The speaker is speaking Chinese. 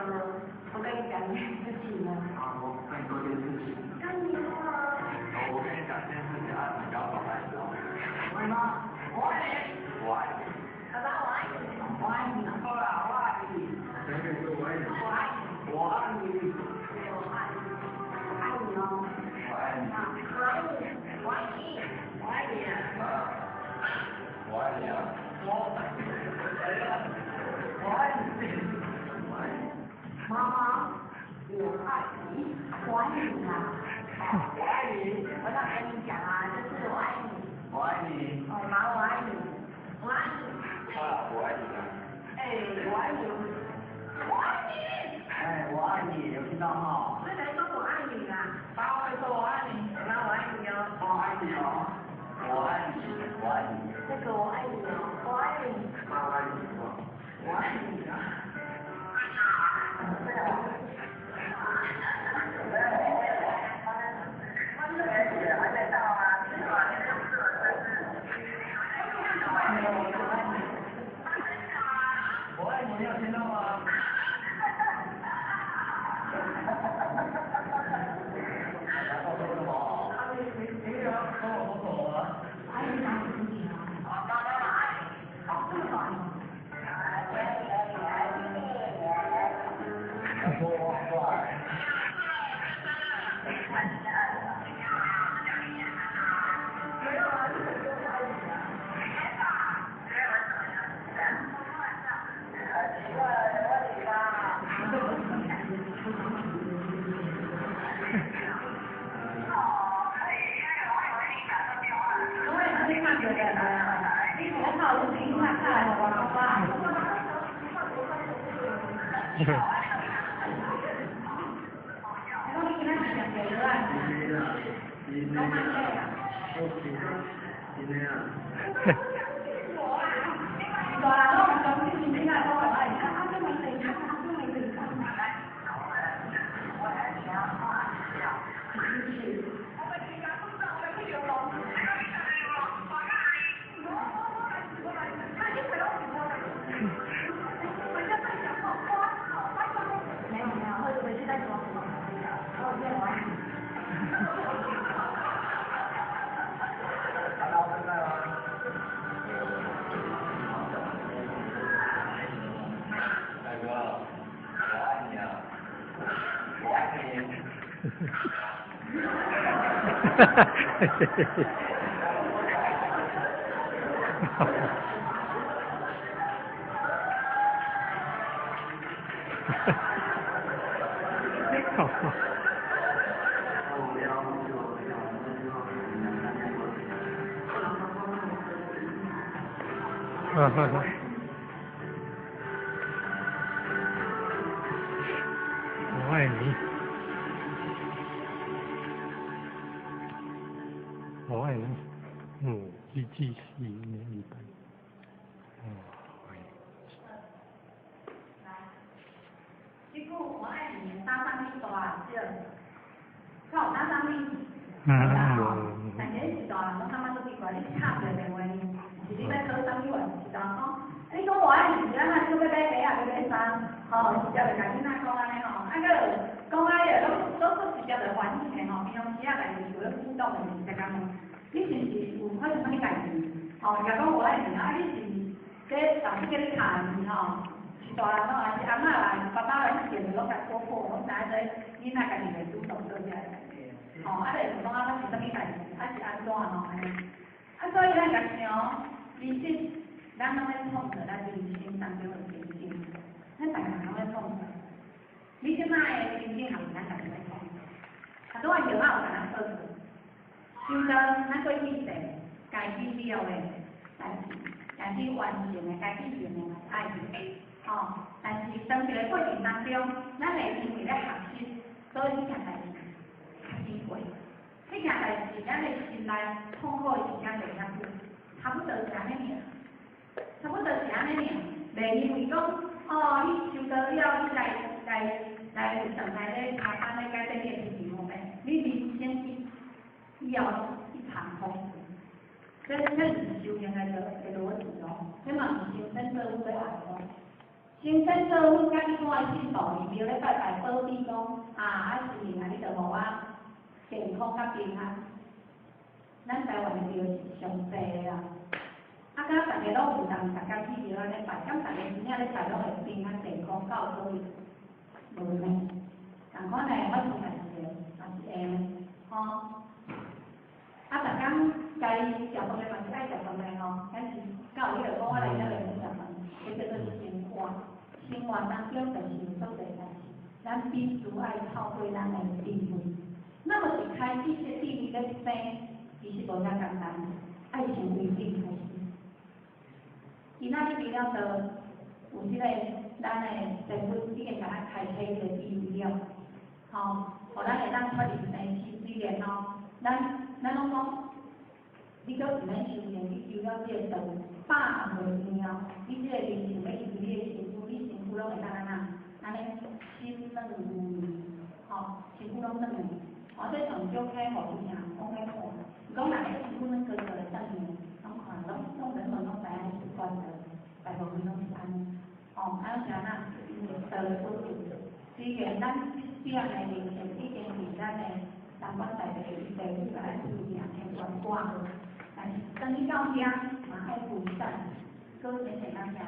我跟你讲一件事情呢。啊，我跟你说件事情。那你说啊。我跟你讲件事情啊，你不要搞坏事哦。什么？我爱你。我爱你。爸爸，我爱你。我爱你。好啦，我爱你。谁跟你说我爱你？我爱你。我爱你。对，我爱你。我爱你哦。我爱你。我爱你。我爱你。我爱你。我爱你啊。我爱你。我爱你。妈妈，我爱你。我爱你啊。我爱你。我想跟你讲啊，就是我爱你。我爱你。哦，妈，我爱你。我爱你。啊，我爱你啊。哎，我爱你。我爱你。哎，我爱你，有听到吗？那谁说我爱你啊？爸会说我爱你。妈，我爱你哦。我爱你哦。我爱你，我爱你。这个我爱你哦，我爱你。妈，我爱你是吧？我爱你啊。还在到啊？我爱你，你有听到吗？大家都说什么？没有，跟我说什么？爱你哪里不行啊？哦，这么短吗？说我帅。没有啊，你很多我爱你啊。奇怪了，有问题吧？因为你看别人啊，你很好的评价下来我好吧？然后你跟他讲别的啊？今天啊，今天啊。大人都唔想知點解都係愛你，他都沒理他，他都沒理他。沒有沒有，回去再說。我見我愛你。到现在吗？大哥，我爱你啊！我爱你。我爱你，我爱你，预计是1年1班。我爱你。这个我爱你，搭上去大只，靠搭上去。但是你是大人，我感觉都奇怪，你插着电话，是你在考生语文，是当讲，你讲我爱你，然后你要买鞋啊，要买衫，吼，直接就甲囡仔讲安尼吼，啊个讲啊个，都直接就反映的吼，平常时啊，家己就咧互动的，就讲，你是不是有发生啥物代志？吼，甲讲我爱你，啊你是在当时叫你看你吼，是大人咯，还是阿嬷来，爸爸来见你，拢甲说破，拢知影囡仔家己会主动做起来。吼，啊，就是讲啊，我是啥物代志，啊是安怎吼安尼？啊，所以咱家想，其实咱拢咧创造咱人生当中的情景，咱大家拢咧创造。你即摆的情景也是咱家己咧创造，啊，拄啊药啊有甲咱做做，就当咱做以前该去了的代志，该去完成的、该去做的爱去，吼，但是当这个过程当中，咱会因为咧学习，所以呢件代志。机会，这件代志咱的心内痛苦的时间袂遐久，差不多是安尼尔，差不多是安尼尔，袂因为讲哦，你受到了，你来上台咧下班咧改变你的心情无咩？你人生以后一场空，这是修行的逻辑哦，这嘛是修真正的爱哦。先生做阮家己看的信徒，伊庙咧拜拜保庇讲，是命啊，你着互我健康甲平安。咱台湾的庙是上济的啦，甲大家拢有当，大家去庙仔咧拜，咁大家真正咧拜拢会平安健康到所以无呢。同款呢，我从来是会的，吼。大家该食饭的嘛是爱食饭的吼，但是到迄个讲我来这边食饭，这叫做生活。生活当中就是有做侪代志，咱必须爱透过咱的智慧。那么一开始这智慧咧生，其实无遐简单，爱从微点开始。今仔日除了就有即个咱的政府已经甲咱开启这个智慧了，吼，互咱会当确认生死之前吼，咱拢讲，你搁毋免修炼，你修了这个道100岁了，你这个灵性要修你的身躯，你身躯拢会当安尼心软，吼，身躯拢软的，这上少开互伊啊，讲咧看，是讲哪个身躯软个个会当面，拢看，拢人们拢知影是关的，大部分拢是安尼，安是安那，因为道理不对，虽然咱这样的灵性已经是咱的。三观大地地府来处理天官挂，但是当你到遐嘛爱负担，搁先生当条